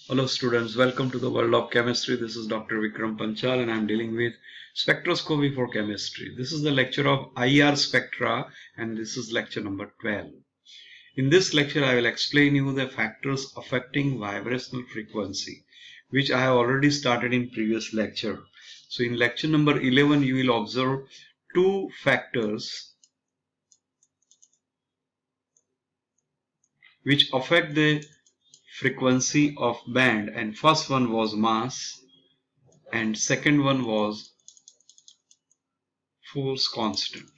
Hello students, welcome to the world of chemistry. This is Dr. Vikram Panchal and I am dealing with spectroscopy for chemistry. This is the lecture of IR spectra and this is lecture number 12. In this lecture I will explain you the factors affecting vibrational frequency, which I have already started in previous lecture. So in lecture number 11 you will observe two factors which affect the frequency of band, and first one was mass and second one was force constant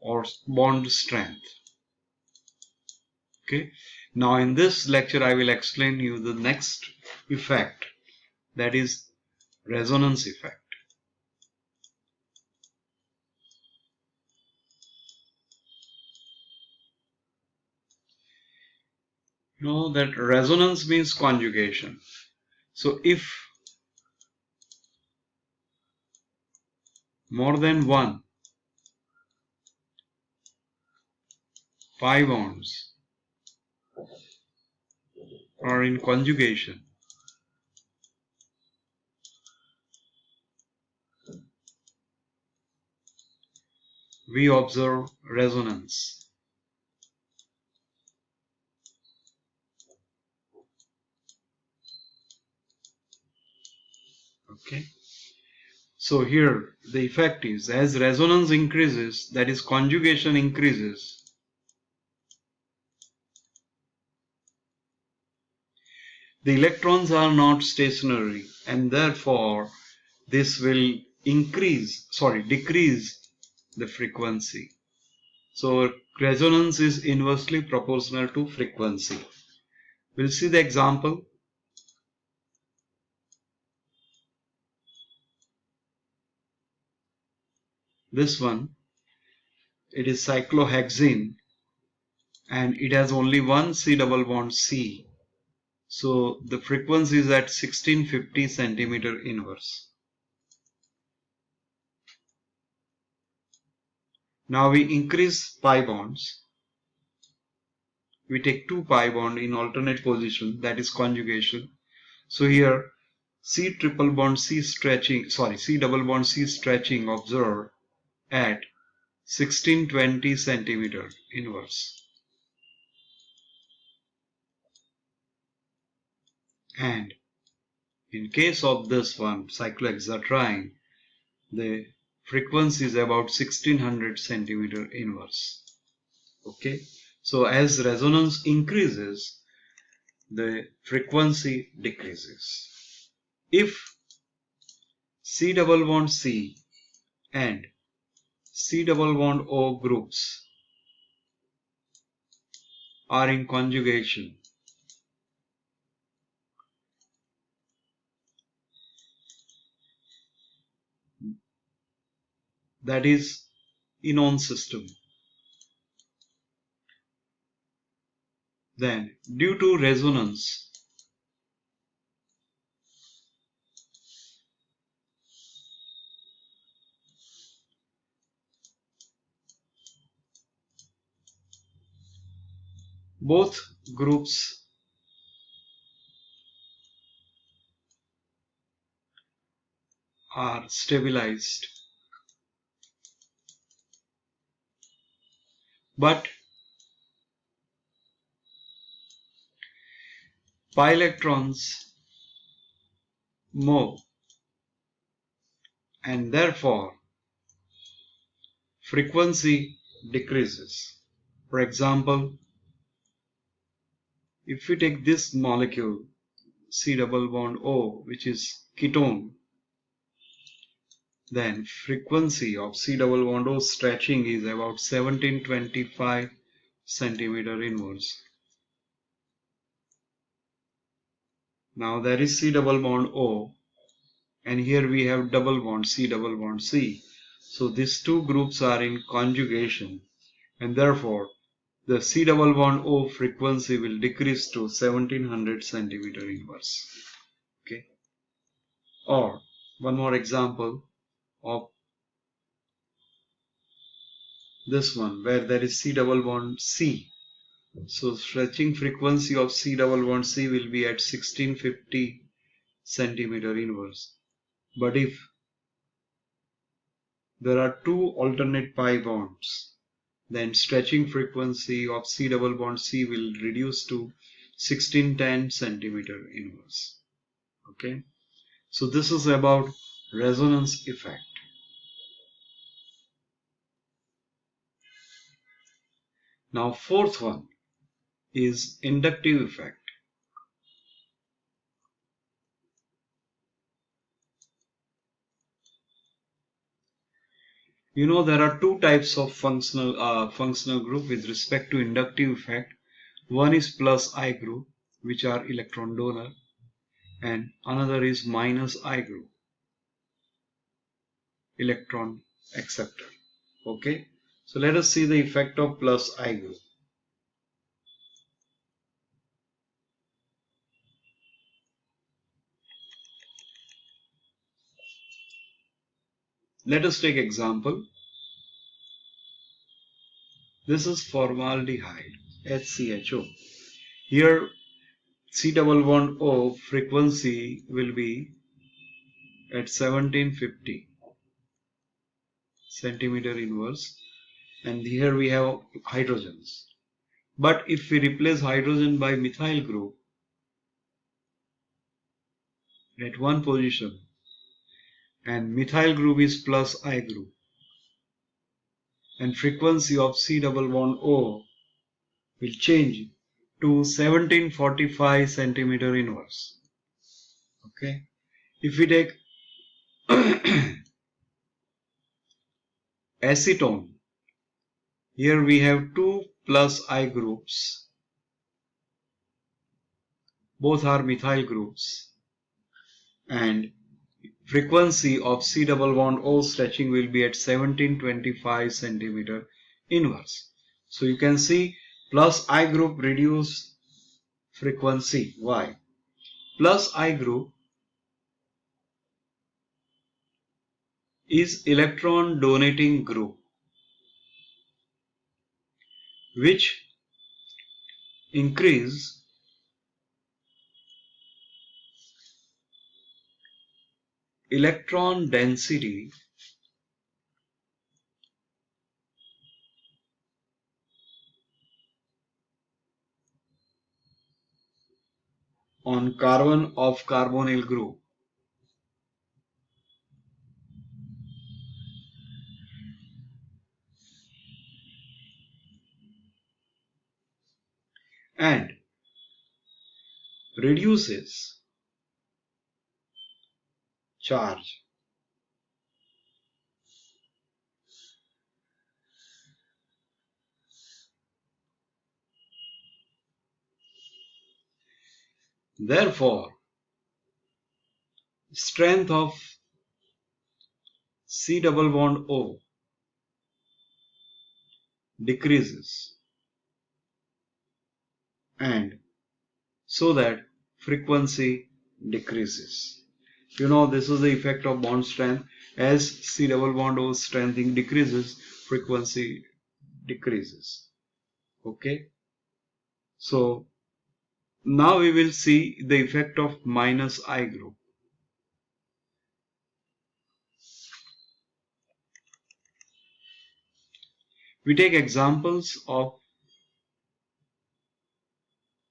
or bond strength. Okay, now in this lecture I will explain you the next effect, that is resonance effect. You know that resonance means conjugation. So if more than one pi bonds are in conjugation, we observe resonance. Okay, so here the effect is, as resonance increases, that is conjugation increases, the electrons are not stationary and therefore this will decrease the frequency. So resonance is inversely proportional to frequency. We'll see the example. This one, it is cyclohexene and it has only one C double bond C. So the frequency is at 1650 centimeter inverse. Now we increase pi bonds. We take two pi bond in alternate position, that is conjugation. So here C double bond C stretching observed at 1620 centimeter inverse. And in case of this one, cyclohexatriene, the frequency is about 1600 centimeter inverse. Okay, so as resonance increases, the frequency decreases. If C double bond C and C double bond O groups are in conjugation, that is enone system, then due to resonance, both groups are stabilized, but pi electrons move and therefore frequency decreases. For example, if we take this molecule C double bond O, which is ketone, then frequency of C double bond O stretching is about 1725 centimeter inverse. Now there is C double bond O and here we have double bond C double bond C. So these two groups are in conjugation and therefore the C double bond O frequency will decrease to 1700 centimeter inverse. Okay. Or one more example of this one, where there is C double bond C So stretching frequency of C double bond C will be at 1650 centimeter inverse. But if there are two alternate pi bonds, then stretching frequency of C double bond C will reduce to 1610 centimeter inverse. Okay. So this is about resonance effect. Now fourth one is inductive effect. You know there are two types of functional group with respect to inductive effect. One is plus I group, which are electron donor, and another is minus I group, electron acceptor. Okay, so let us see the effect of plus I group. Let us take example. This is formaldehyde, HCHO. Here C double bond O frequency will be at 1750 centimeter inverse, and here we have hydrogens. But if we replace hydrogen by methyl group at one position, and methyl group is plus I group, and frequency of C double bond O will change to 1745 centimeter inverse. Okay, if we take acetone, here we have two plus I groups, both are methyl groups, and frequency of C double bond O stretching will be at 1725 centimeter inverse. So you can see plus I group reduce frequency. Why? Plus I group is electron donating group, which increase electron density on carbon of carbonyl group. And reduces charge. Therefore, strength of C double bond O decreases, and so that frequency decreases. You know, this is the effect of bond strength. As C double bond O strength decreases, frequency decreases. Okay, so now we will see the effect of minus I group. We take examples of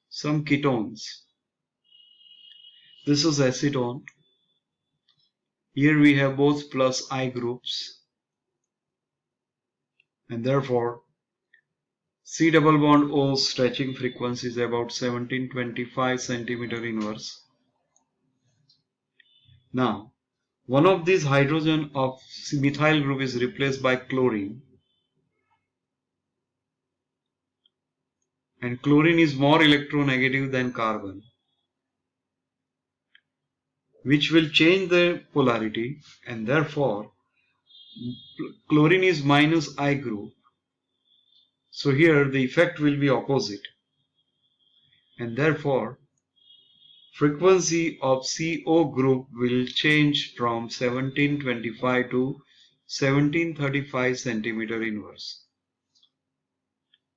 some ketones. This is acetone. Here we have both plus I groups, and therefore C double bond O stretching frequency is about 1725 centimeter inverse. Now, one of these hydrogen of methyl group is replaced by chlorine, and chlorine is more electronegative than carbon, which will change the polarity, and therefore chlorine is minus I group. So here the effect will be opposite, and therefore frequency of CO group will change from 1725 to 1735 centimeter inverse.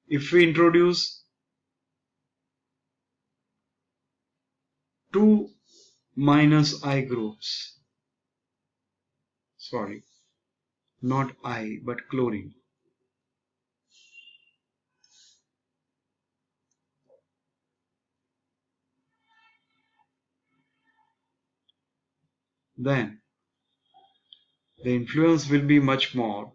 If we introduce two minus I groups, sorry, not I but chlorine, then the influence will be much more.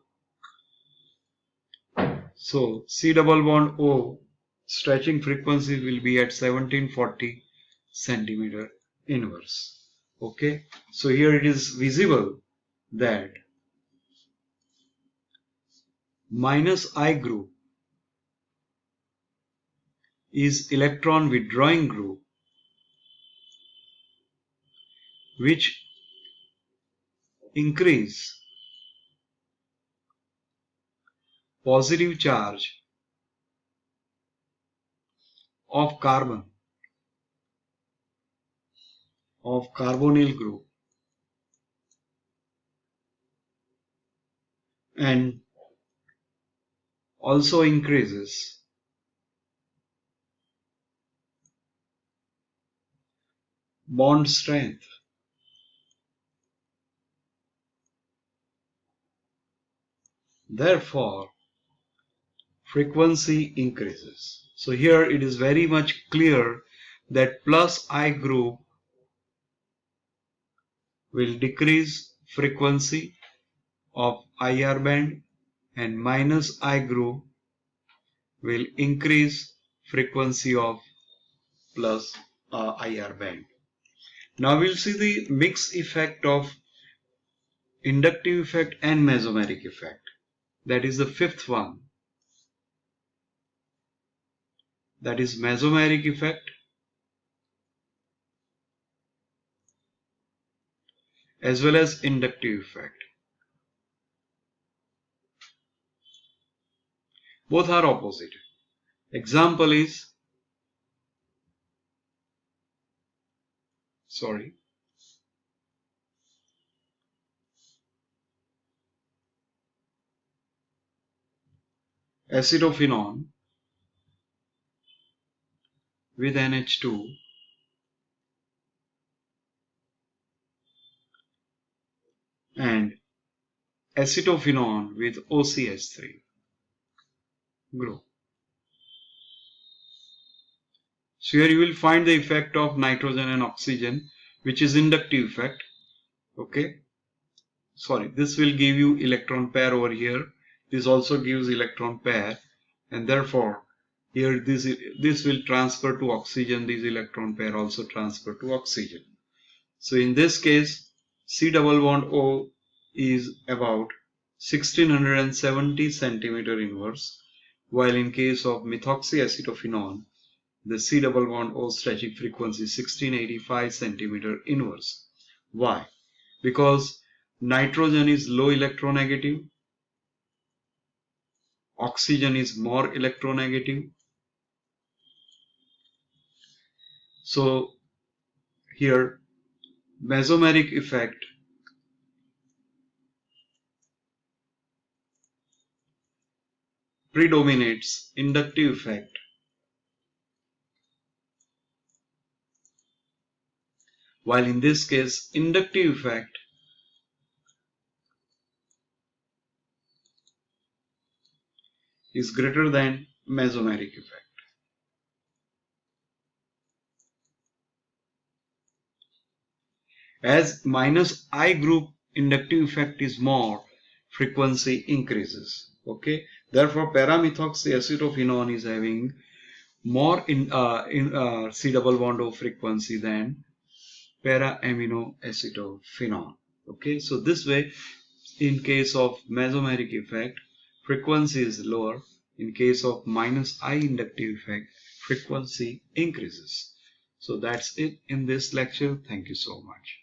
So C double bond O stretching frequency will be at 1740 centimeter inverse. Okay, so here it is visible that minus I group is electron withdrawing group, which increase positive charge of carbon of carbonyl group and also increases bond strength. Therefore, frequency increases. So here it is very much clear that plus I group will decrease frequency of IR band and minus I group will increase frequency of plus IR band. Now we'll see the mixed effect of inductive effect and mesomeric effect. That is the fifth one. That is mesomeric effect as well as inductive effect. Both are opposite. Example is, acetophenone with NH2 and acetophenone with OCH3 group. So here you will find the effect of nitrogen and oxygen, which is inductive effect. Okay, sorry, this will give you electron pair over here. This also gives electron pair, and therefore here this will transfer to oxygen. This electron pair also transfer to oxygen. So in this case, C double bond O is about 1670 centimeter inverse, while in case of methoxyacetophenone, the C double bond O stretching frequency is 1685 centimeter inverse. Why? Because nitrogen is low electronegative, oxygen is more electronegative. So here mesomeric effect predominates inductive effect, while in this case inductive effect is greater than mesomeric effect. As minus I group inductive effect is more, frequency increases. Okay, therefore paramethoxyacetophenone is having more C double bond O frequency than para-aminoacetophenone. Okay, so this way, in case of mesomeric effect, frequency is lower. In case of minus I inductive effect, frequency increases. So that's it in this lecture. Thank you so much.